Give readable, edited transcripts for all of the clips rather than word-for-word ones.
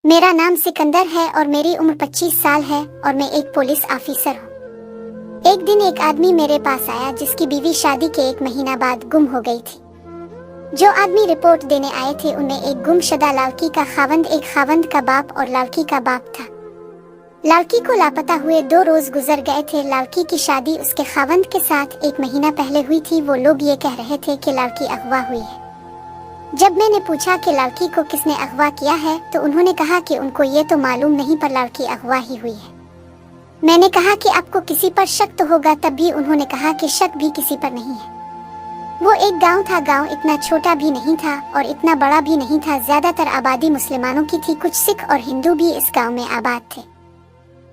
मेरा नाम सिकंदर है और मेरी उम्र 25 साल है और मैं एक पुलिस ऑफिसर हूँ। एक दिन एक आदमी मेरे पास आया जिसकी बीवी शादी के 1 महीना बाद गुम हो गई थी। जो आदमी रिपोर्ट देने आए थे उनमें एक गुमशुदा लड़की का खावंद, एक खावंद का बाप और लड़की का बाप था। लड़की को लापता हुए 2 रोज गुजर गए थे। लड़की की शादी उसके खावंद के साथ 1 महीना पहले हुई थी। वो लोग ये कह रहे थे कि लड़की अगवा हुई है। जब मैंने पूछा कि लड़की को किसने अगवा किया है तो उन्होंने कहा कि उनको ये तो मालूम नहीं, पर लड़की अगवा ही हुई है। मैंने कहा कि आपको किसी पर शक तो होगा, तब भी उन्होंने कहा कि शक भी किसी पर नहीं है। वो एक गांव था। गांव इतना छोटा भी नहीं था और इतना बड़ा भी नहीं था। ज्यादातर आबादी मुसलमानों की थी, कुछ सिख और हिंदू भी इस गांव में आबाद थे।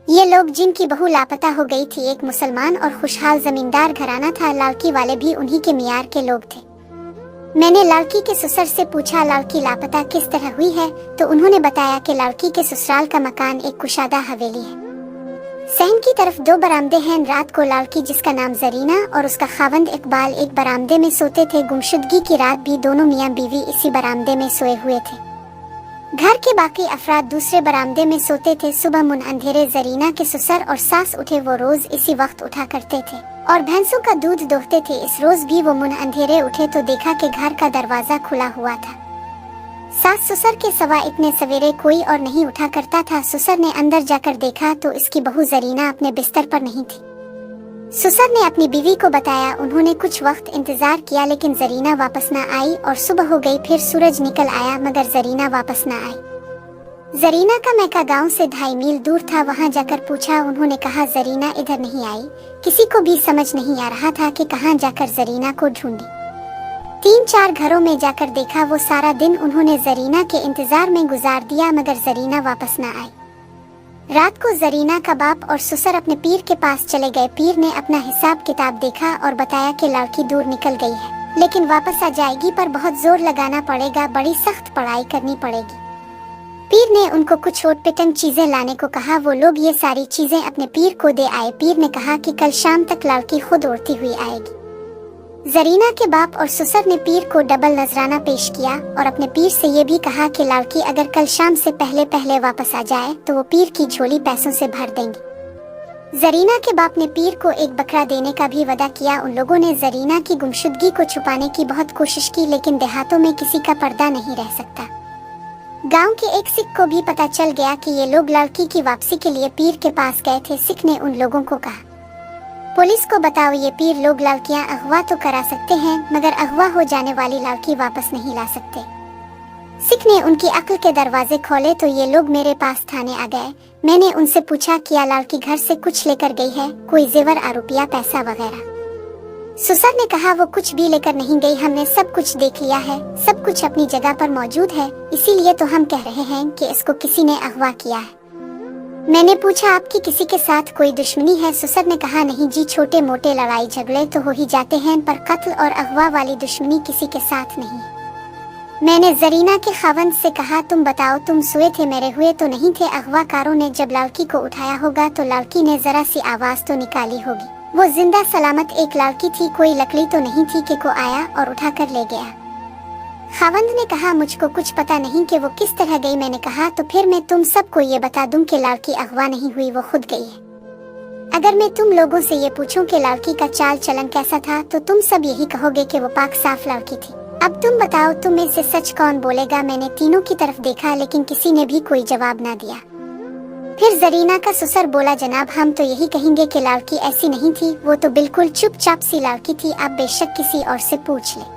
ये लोग जिनकी बहू लापता हो गई थी एक मुसलमान और खुशहाल जमींदार घराना था। लड़की वाले भी उन्हीं के मियार के लोग थे। मैंने लड़की के ससुर से पूछा लड़की लापता किस तरह हुई है, तो उन्होंने बताया कि लड़की के ससुराल का मकान एक कुशादा हवेली है। सहन की तरफ 2 बरामदे हैं। रात को लड़की जिसका नाम जरीना और उसका खावंद इकबाल एक बरामदे में सोते थे। गुमशुदगी की रात भी दोनों मियाँ बीवी इसी बरामदे में सोए हुए थे। घर के बाकी अफराद दूसरे बरामदे में सोते थे। सुबह मुन अंधेरे जरीना के ससुर और सास उठे। वो रोज इसी वक्त उठा करते थे और भैंसों का दूध दोहते थे। इस रोज भी वो मुन अंधेरे उठे तो देखा कि घर का दरवाजा खुला हुआ था। सास ससुर के सवा इतने सवेरे कोई और नहीं उठा करता था। ससुर ने अंदर जाकर देखा तो इसकी बहू जरीना अपने बिस्तर पर नहीं थी। ससुर ने अपनी बीवी को बताया। उन्होंने कुछ वक्त इंतजार किया लेकिन जरीना वापस न आई और सुबह हो गई। फिर सूरज निकल आया मगर जरीना वापस न आई। जरीना का मैका गांव से 2.5 मील दूर था। वहां जाकर पूछा। उन्होंने कहा जरीना इधर नहीं आई। किसी को भी समझ नहीं आ रहा था कि कहां जाकर जरीना को ढूंढे। 3-4 घरों में जाकर देखा। वो सारा दिन उन्होंने जरीना के इंतजार में गुजार दिया मगर जरीना वापस न आई। रात को जरीना का बाप और ससुर अपने पीर के पास चले गए। पीर ने अपना हिसाब किताब देखा और बताया कि लड़की दूर निकल गई है लेकिन वापस आ जाएगी, पर बहुत जोर लगाना पड़ेगा, बड़ी सख्त पढ़ाई करनी पड़ेगी। पीर ने उनको कुछ ओटपिटन चीजें लाने को कहा। वो लोग ये सारी चीजें अपने पीर को दे आए। पीर ने कहा कि कल शाम तक लड़की खुद उड़ती हुई आएगी। जरीना के बाप और ससुर ने पीर को डबल नजराना पेश किया और अपने पीर से ये भी कहा कि लड़की अगर कल शाम से पहले वापस आ जाए तो वो पीर की झोली पैसों से भर देंगे। जरीना के बाप ने पीर को एक बकरा देने का भी वादा किया। उन लोगों ने जरीना की गुमशुदगी को छुपाने की बहुत कोशिश की लेकिन देहातों में किसी का पर्दा नहीं रह सकता। गांव के एक सिख को भी पता चल गया कि ये लोग लड़की की वापसी के लिए पीर के पास गए थे। सिख ने उन लोगों को कहा पुलिस को बताओ, ये पीर लोग लड़कियां अगवा तो करा सकते हैं मगर अगवा हो जाने वाली लड़की वापस नहीं ला सकते। सिख ने उनकी अक्ल के दरवाजे खोले तो ये लोग मेरे पास थाने आ गए। मैंने उनसे पूछा क्या लड़की घर से कुछ लेकर गई है, कोई जेवर रुपया पैसा वगैरह। ससुर ने कहा वो कुछ भी लेकर नहीं गई, हमने सब कुछ देख लिया है, सब कुछ अपनी जगह पर मौजूद है, इसीलिए तो हम कह रहे हैं कि इसको किसी ने अगवा किया है। मैंने पूछा आपकी किसी के साथ कोई दुश्मनी है? ससुर ने कहा नहीं जी, छोटे मोटे लड़ाई झगड़े तो हो ही जाते हैं पर कत्ल और अगवा वाली दुश्मनी किसी के साथ नहीं। मैंने जरीना के खावंद से कहा तुम बताओ, तुम सोए थे, मेरे हुए तो नहीं थे? अगवाकारों ने जब लड़की को उठाया होगा तो लड़की ने जरा सी आवाज तो निकाली होगी। वो जिंदा सलामत एक लड़की थी, कोई लकड़ी तो नहीं थी कि को आया और उठा कर ले गया। खावंद ने कहा मुझको कुछ पता नहीं कि वो किस तरह गई। मैंने कहा तो फिर मैं तुम सबको ये बता दूं कि लड़की अगवा नहीं हुई, वो खुद गई है। अगर मैं तुम लोगों से ये पूछूं कि लड़की का चाल चलन कैसा था तो तुम सब यही कहोगे कि वो पाक साफ लड़की थी। अब तुम बताओ, तुम में से सच कौन बोलेगा? मैंने तीनों की तरफ देखा लेकिन किसी ने भी कोई जवाब ना दिया। फिर जरीना का ससुर बोला जनाब, हम तो यही कहेंगे कि लड़की ऐसी नहीं थी, वो तो बिल्कुल चुपचाप सी लड़की थी, आप बेशक किसी और से पूछ ले।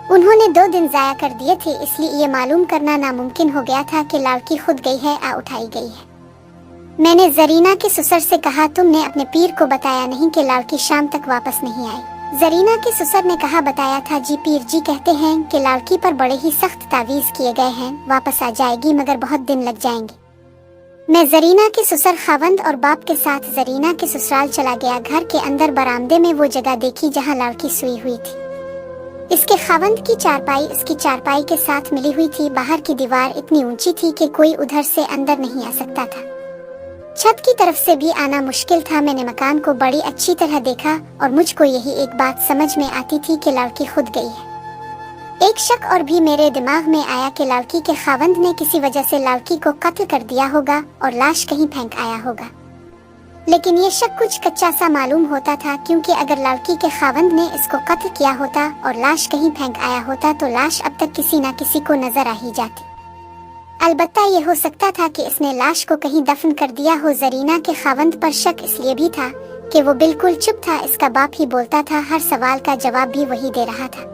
उन्होंने 2 दिन जाया कर दिए थे, इसलिए ये मालूम करना नामुमकिन हो गया था कि लड़की खुद गई है या उठाई गई है। मैंने जरीना के ससुर से कहा तुमने अपने पीर को बताया नहीं कि लड़की शाम तक वापस नहीं आई? जरीना के ससुर ने कहा बताया था जी, पीर जी कहते हैं कि लड़की पर बड़े ही सख्त तावीज किए गए हैं, वापस आ जाएगी मगर बहुत दिन लग जाएंगे। मैं जरीना के ससुर खावंद और बाप के साथ जरीना के ससुराल चला गया। घर के अंदर बरामदे में वो जगह देखी जहाँ लड़की सोई हुई थी। इसके खावंद की चारपाई इसकी चारपाई के साथ मिली हुई थी। बाहर की दीवार इतनी ऊंची थी कि कोई उधर से अंदर नहीं आ सकता था। छत की तरफ से भी आना मुश्किल था। मैंने मकान को बड़ी अच्छी तरह देखा और मुझको यही एक बात समझ में आती थी कि लड़की खुद गई है। एक शक और भी मेरे दिमाग में आया कि लड़की के खावंद ने किसी वजह से लड़की को कत्ल कर दिया होगा और लाश कहीं फेंक आया होगा। लेकिन ये शक कुछ कच्चा सा मालूम होता था, क्योंकि अगर लड़की के खावंद ने इसको कत्ल किया होता और लाश कहीं फेंक आया होता तो लाश अब तक किसी न किसी को नजर आ ही जाती। अलबत्ता ये हो सकता था कि इसने लाश को कहीं दफन कर दिया हो। जरीना के खावंद पर शक इसलिए भी था कि वो बिल्कुल चुप था, इसका बाप ही बोलता था, हर सवाल का जवाब भी वही दे रहा था।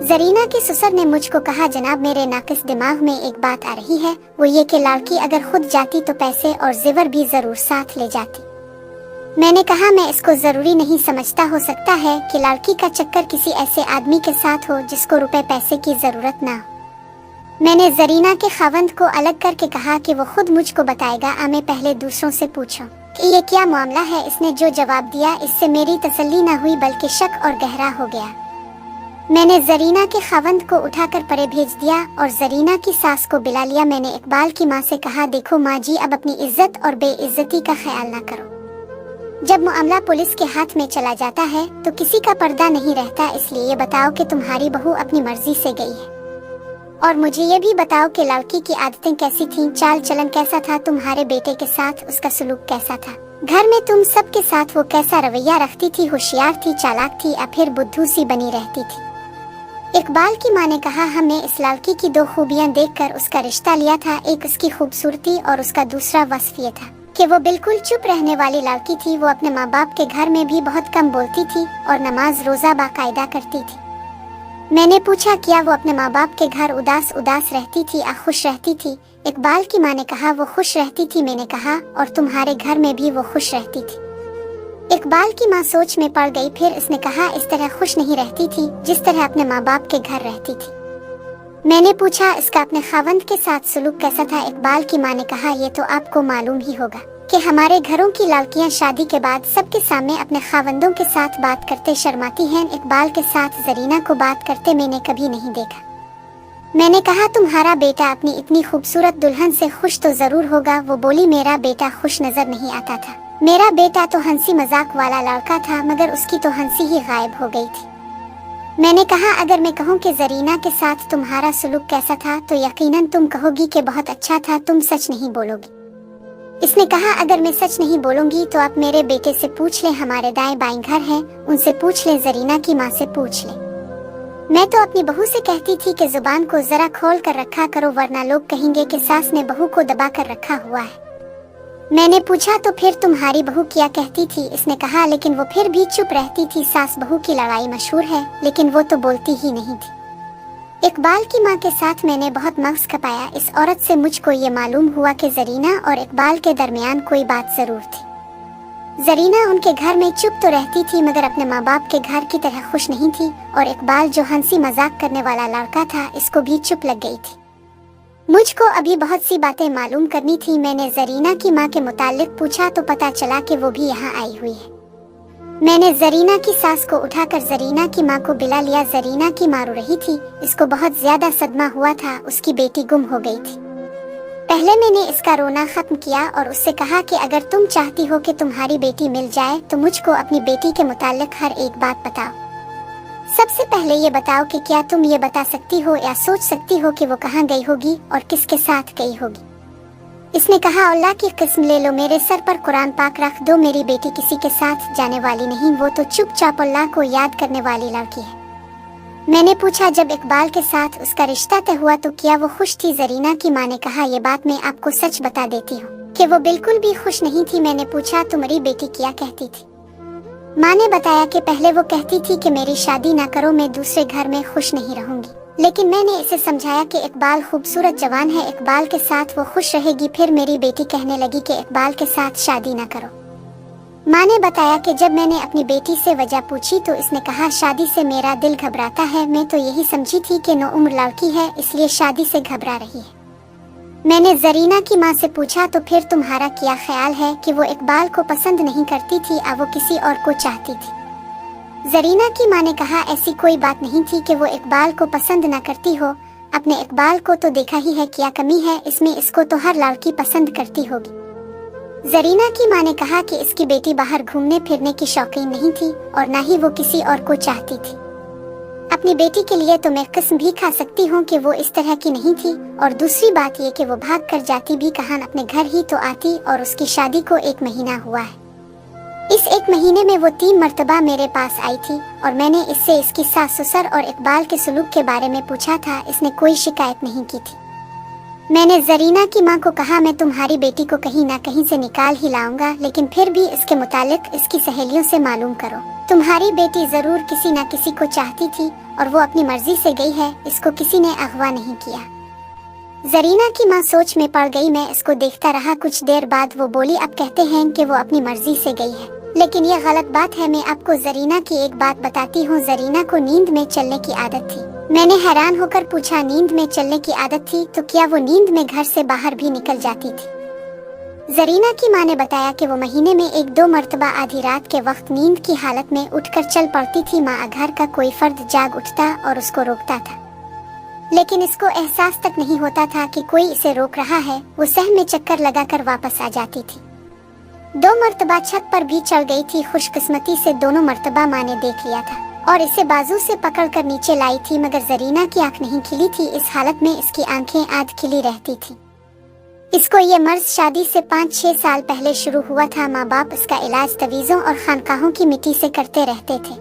जरीना के ससुर ने मुझको कहा, जनाब मेरे नाकिस दिमाग में एक बात आ रही है, वो ये कि लड़की अगर खुद जाती तो पैसे और जेवर भी जरूर साथ ले जाती। मैंने कहा, मैं इसको जरूरी नहीं समझता, हो सकता है कि लड़की का चक्कर किसी ऐसे आदमी के साथ हो जिसको रुपए पैसे की जरूरत ना हो। मैंने जरीना के खावंद को अलग करके कहा कि वो खुद मुझको बताएगा, मैं पहले दूसरों से पूछूं कि ये क्या मामला है। इसने जो जवाब दिया इससे मेरी तसल्ली न हुई बल्कि शक और गहरा हो गया। मैंने जरीना के खावंद को उठाकर परे भेज दिया और जरीना की सास को बुला लिया। मैंने इकबाल की माँ से कहा, देखो माँ जी, अब अपनी इज्जत और बेइज्जती का ख्याल ना करो। जब मामला पुलिस के हाथ में चला जाता है तो किसी का पर्दा नहीं रहता, इसलिए ये बताओ कि तुम्हारी बहू अपनी मर्जी से गई है, और मुझे ये भी बताओ कि लड़की की आदतें कैसी थीं, चाल चलन कैसा था, तुम्हारे बेटे के साथ उसका सलूक कैसा था, घर में तुम सबके साथ वो कैसा रवैया रखती थी, होशियार थी, चालाक थी या फिर बुद्धू सी बनी रहती थी। इकबाल की माँ ने कहा, हमने इस लड़की की दो खूबियाँ देखकर उसका रिश्ता लिया था, एक उसकी खूबसूरती और उसका दूसरा वस्फ ये था कि वो बिल्कुल चुप रहने वाली लड़की थी। वो अपने माँ बाप के घर में भी बहुत कम बोलती थी और नमाज रोजा बाकायदा करती थी। मैंने पूछा, क्या वो अपने माँ बाप के घर उदास उदास रहती थी या खुश रहती थी? इकबाल की माँ ने कहा, वो खुश रहती थी। मैंने कहा, और तुम्हारे घर में भी वो खुश रहती थी? इकबाल की माँ सोच में पड़ गई, फिर इसने कहा, इस तरह खुश नहीं रहती थी जिस तरह अपने माँ बाप के घर रहती थी। मैंने पूछा, इसका अपने खावंद के साथ सलूक कैसा था? इकबाल की माँ ने कहा, ये तो आपको मालूम ही होगा कि हमारे घरों की लड़कियां शादी के बाद सबके सामने अपने खावंदों के साथ बात करते शर्माती हैं। इकबाल के साथ जरीना को बात करते मैंने कभी नहीं देखा। मैंने कहा, तुम्हारा बेटा अपनी इतनी खूबसूरत दुल्हन से खुश तो जरूर होगा। वो बोली, मेरा बेटा खुश नजर नहीं आता था, मेरा बेटा तो हंसी मजाक वाला लड़का था, मगर उसकी तो हंसी ही गायब हो गई थी। मैंने कहा, अगर मैं कहूँ कि जरीना के साथ तुम्हारा सलूक कैसा था तो यकीनन तुम कहोगी कि बहुत अच्छा था, तुम सच नहीं बोलोगी। इसने कहा, अगर मैं सच नहीं बोलूंगी तो आप मेरे बेटे से पूछ लें, हमारे दाएं बाएं घर हैं, उनसे पूछ लें, जरीना की माँ से पूछ लें। मैं तो अपनी बहू से कहती थी कि जुबान को जरा खोल कर रखा करो, वरना लोग कहेंगे कि सास ने बहू को दबा कर रखा हुआ है। मैंने पूछा, तो फिर तुम्हारी बहू क्या कहती थी? इसने कहा, लेकिन वो फिर भी चुप रहती थी। सास बहू की लड़ाई मशहूर है, लेकिन वो तो बोलती ही नहीं थी। इकबाल की माँ के साथ मैंने बहुत मगज खपाया। इस औरत से मुझको ये मालूम हुआ कि जरीना और इकबाल के दरमियान कोई बात जरूर थी। जरीना उनके घर में चुप तो रहती थी, मगर अपने माँ बाप के घर की तरह खुश नहीं थी, और इकबाल जो हंसी मजाक करने वाला लड़का था, इसको भी चुप लग गई थी। मुझको अभी बहुत सी बातें मालूम करनी थी। मैंने जरीना की माँ के मुतालिक पूछा तो पता चला कि वो भी यहाँ आई हुई है। मैंने जरीना की सास को उठाकर जरीना की माँ को बुला लिया। जरीना की माँ रो रही थी, इसको बहुत ज्यादा सदमा हुआ था, उसकी बेटी गुम हो गई थी। पहले मैंने इसका रोना खत्म किया और उससे कहा कि अगर तुम चाहती हो कि तुम्हारी बेटी मिल जाए तो मुझको अपनी बेटी के मुतालिक हर एक बात बताओ। सबसे पहले ये बताओ कि क्या तुम ये बता सकती हो या सोच सकती हो कि वो कहाँ गई होगी और किसके साथ गई होगी? इसने कहा, अल्लाह की कसम ले लो, मेरे सर पर कुरान पाक रख दो, मेरी बेटी किसी के साथ जाने वाली नहीं, वो तो चुपचाप अल्लाह को याद करने वाली लड़की है। मैंने पूछा, जब इकबाल के साथ उसका रिश्ता तय हुआ तो क्या वो खुश थी? जरीना की माँ ने कहा, ये बात मैं आपको सच बता देती हूँ कि वो बिल्कुल भी खुश नहीं थी। मैंने पूछा, तुम्हारी बेटी क्या कहती थी? माँ ने बताया कि पहले वो कहती थी कि मेरी शादी ना करो, मैं दूसरे घर में खुश नहीं रहूंगी, लेकिन मैंने इसे समझाया कि इकबाल खूबसूरत जवान है, इकबाल के साथ वो खुश रहेगी। फिर मेरी बेटी कहने लगी कि इकबाल के साथ शादी ना करो। माँ ने बताया कि जब मैंने अपनी बेटी से वजह पूछी तो इसने कहा, शादी से मेरा दिल घबराता है, मैं तो यही समझी थी कि नौउम्र लड़की है इसलिए शादी से घबरा रही है। मैंने जरीना की माँ से पूछा, तो फिर तुम्हारा क्या ख्याल है कि वो इकबाल को पसंद नहीं करती थी या वो किसी और को चाहती थी? जरीना की माँ ने कहा, ऐसी कोई बात नहीं थी कि वो इकबाल को पसंद न करती हो, अपने इकबाल को तो देखा ही है, क्या कमी है इसमें, इसको तो हर लड़की पसंद करती होगी। जरीना की माँ ने कहा कि इसकी बेटी बाहर घूमने फिरने की शौकीन नहीं थी और न ही वो किसी और को चाहती थी। अपनी बेटी के लिए तो मैं कसम भी खा सकती हूँ कि वो इस तरह की नहीं थी, और दूसरी बात ये कि वो भाग कर जाती भी कहाँ, अपने घर ही तो आती, और उसकी शादी को 1 महीना हुआ है। इस 1 महीने में वो 3 मर्तबा मेरे पास आई थी, और मैंने इससे इसकी सास ससुर और इकबाल के सलूक के बारे में पूछा था। इसने कोई शिकायत नहीं की थी। मैंने जरीना की माँ को कहा, मैं तुम्हारी बेटी को कहीं ना कहीं से निकाल ही लाऊंगा, लेकिन फिर भी इसके मुतालिक इसकी सहेलियों से मालूम करो। तुम्हारी बेटी जरूर किसी न किसी को चाहती थी और वो अपनी मर्जी से गई है, इसको किसी ने अगवा नहीं किया। जरीना की माँ सोच में पड़ गई। मैं इसको देखता रहा। कुछ देर बाद वो बोली, अब कहते हैं कि वो अपनी मर्जी से गई है, लेकिन ये गलत बात है। मैं आपको जरीना की एक बात बताती हूँ। जरीना को नींद में चलने की आदत थी। मैंने हैरान होकर पूछा, नींद में चलने की आदत थी तो क्या वो नींद में घर से बाहर भी निकल जाती थी? जरीना की माँ ने बताया कि वो महीने में 1-2 मर्तबा आधी रात के वक्त नींद की हालत में उठकर चल पड़ती थी। माँ घर का कोई फर्द जाग उठता और उसको रोकता था, लेकिन इसको एहसास तक नहीं होता था कि कोई इसे रोक रहा है। वो सहम में चक्कर लगाकर वापस आ जाती थी। 2 मर्तबा छत पर भी चढ़ गई थी। खुशकिस्मती से दोनों मर्तबा माँ ने देख लिया था और इसे बाजू से पकड़कर नीचे लाई थी, मगर जरीना की आंख नहीं खिली थी। इस हालत में इसकी आंखें आध खिली रहती थी। इसको ये मर्ज शादी से 5-6 साल पहले शुरू हुआ था। माँ बाप इसका इलाज तवीज़ों और खानकाहों की मिट्टी से करते रहते थे।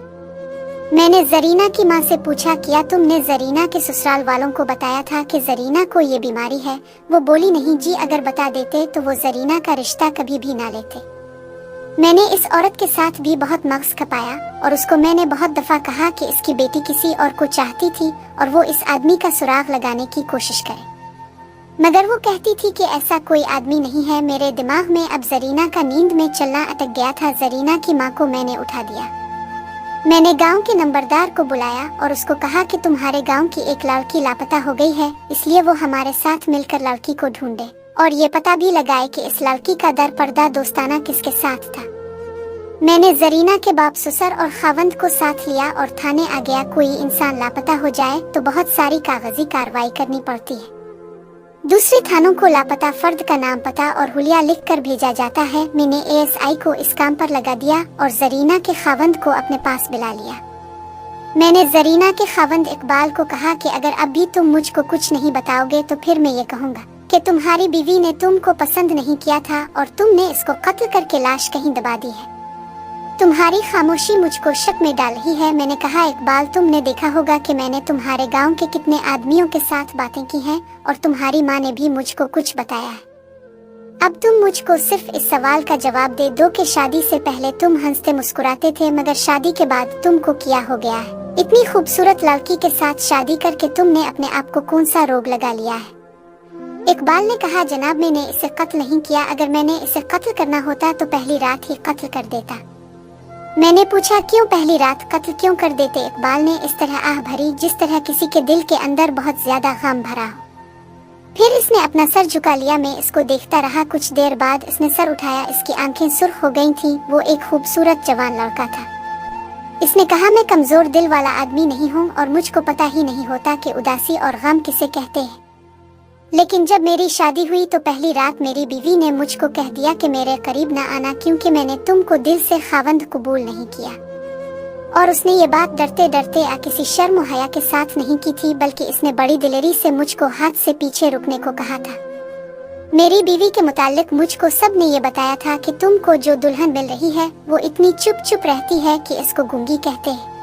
मैंने जरीना की माँ से पूछा, क्या तुमने जरीना के ससुराल वालों को बताया था कि जरीना को ये बीमारी है? वो बोली, नहीं जी, अगर बता देते तो वो जरीना का रिश्ता कभी भी ना लेते। मैंने इस औरत के साथ भी बहुत मगज खपाया और उसको मैंने बहुत दफा कहा कि इसकी बेटी किसी और को चाहती थी और वो इस आदमी का सुराग लगाने की कोशिश करे, मगर वो कहती थी कि ऐसा कोई आदमी नहीं है। मेरे दिमाग में अब जरीना का नींद में चलना अटक गया था। जरीना की माँ को मैंने उठा दिया। मैंने गांव के नंबरदार को बुलाया और उसको कहा कि तुम्हारे गांव की एक लड़की लापता हो गई है, इसलिए वो हमारे साथ मिलकर लड़की को ढूंढे और ये पता भी लगाए कि इस लड़की का दर पर्दा दोस्ताना किसके साथ था। मैंने जरीना के बाप ससुर और खावंद को साथ लिया और थाने आ गया। कोई इंसान लापता हो जाए तो बहुत सारी कागजी कार्रवाई करनी पड़ती है। दूसरे थानों को लापता फर्द का नाम, पता और हुलिया लिख कर भेजा जाता है। मैंने एएसआई को इस काम पर लगा दिया और जरीना के खावंद को अपने पास बुला लिया। मैंने जरीना के खावंद इकबाल को कहा कि अगर अब भी तुम मुझको कुछ नहीं बताओगे तो फिर मैं ये कहूँगा कि तुम्हारी बीवी ने तुमको पसंद नहीं किया था और तुमने इसको कत्ल करके लाश कहीं दबा दी है। तुम्हारी खामोशी मुझको शक में डाल रही है। मैंने कहा, इकबाल, तुमने देखा होगा कि मैंने तुम्हारे गांव के कितने आदमियों के साथ बातें की हैं और तुम्हारी माँ ने भी मुझको कुछ बताया है। अब तुम मुझको सिर्फ इस सवाल का जवाब दे दो कि शादी से पहले तुम हंसते मुस्कुराते थे, मगर शादी के बाद तुमको क्या हो गया है? इतनी खूबसूरत लड़की के साथ शादी करके तुमने अपने आप को कौन सा रोग लगा लिया है? इकबाल ने कहा, जनाब, मैंने इसे कत्ल नहीं किया। अगर मैंने इसे कत्ल करना होता तो पहली रात ही कत्ल कर देता। मैंने पूछा, क्यों पहली रात कत्ल क्यों कर देते? इकबाल ने इस तरह आह भरी जिस तरह किसी के दिल के अंदर बहुत ज्यादा गम भरा हो। फिर इसने अपना सर झुका लिया। मैं इसको देखता रहा। कुछ देर बाद इसने सर उठाया। इसकी आंखें सुर्ख हो गई थीं। वो एक खूबसूरत जवान लड़का था। इसने कहा, मैं कमजोर दिल वाला आदमी नहीं हूँ और मुझको पता ही नहीं होता कि उदासी और गम किसे कहते हैं, लेकिन जब मेरी शादी हुई तो पहली रात मेरी बीवी ने मुझको कह दिया कि मेरे करीब न आना, क्योंकि मैंने तुमको दिल से खावंद कबूल नहीं किया। और उसने ये बात डरते डरते किसी शर्म हया के साथ नहीं की थी, बल्कि इसने बड़ी दिलेरी से मुझको हाथ से पीछे रुकने को कहा था। मेरी बीवी के मुतालिक मुझको सब ने ये बताया था कि तुमको जो दुल्हन मिल रही है वो इतनी चुप चुप रहती है कि इसको गूंगी कहते हैं,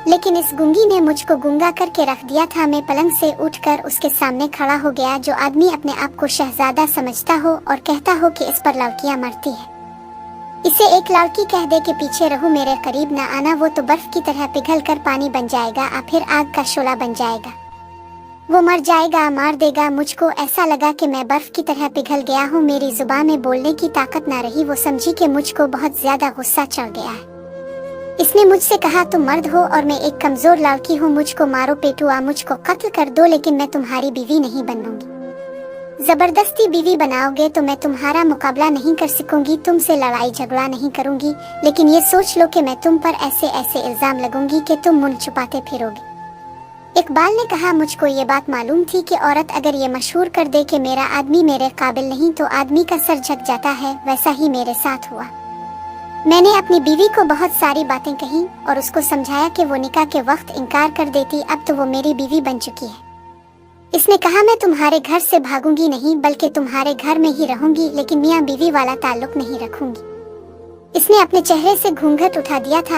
लेकिन इस गूंगी ने मुझको गूंगा करके रख दिया था। मैं पलंग से उठकर उसके सामने खड़ा हो गया। जो आदमी अपने आप को शहजादा समझता हो और कहता हो कि इस पर लड़कियां मरती है, इसे एक लड़की कह दे कि पीछे रहो, मेरे करीब न आना, वो तो बर्फ की तरह पिघल कर पानी बन जाएगा, फिर आग का शोला बन जाएगा, वो मर जाएगा, मार देगा। मुझको ऐसा लगा कि मैं बर्फ की तरह पिघल गया हूँ। मेरी जुबान में बोलने की ताकत न रही। वो समझी कि मुझको बहुत ज्यादा गुस्सा चढ़ गया है। इसने मुझसे कहा, तुम मर्द हो और मैं एक कमजोर लड़की हूँ, मुझको मारो पेटुआ, मुझको कत्ल कर दो, लेकिन मैं तुम्हारी बीवी नहीं बनूंगी। जबरदस्ती बीवी बनाओगे तो मैं तुम्हारा मुकाबला नहीं कर सकूंगी, तुमसे लड़ाई झगड़ा नहीं करूंगी, लेकिन ये सोच लो कि मैं तुम पर ऐसे ऐसे इल्जाम लगूंगी कि तुम मुंह छुपाते फिरोगे। इकबाल ने कहा, मुझको ये बात मालूम थी कि औरत अगर ये मशहूर कर दे कि मेरा आदमी मेरे काबिल नहीं तो आदमी का सर झुक जाता है, वैसा ही मेरे साथ हुआ। میں نے اپنی بیوی کو بہت ساری باتیں کہیں اور اس کو سمجھایا کہ وہ نکاح کے وقت انکار کر دیتی، اب تو وہ میری بیوی بن چکی ہے۔ اس نے کہا میں تمہارے گھر سے بھاگوں گی نہیں بلکہ تمہارے گھر میں ہی رہوں گی، لیکن میاں بیوی والا تعلق نہیں رکھوں گی۔ اس نے اپنے چہرے سے گھونگھٹ اٹھا دیا تھا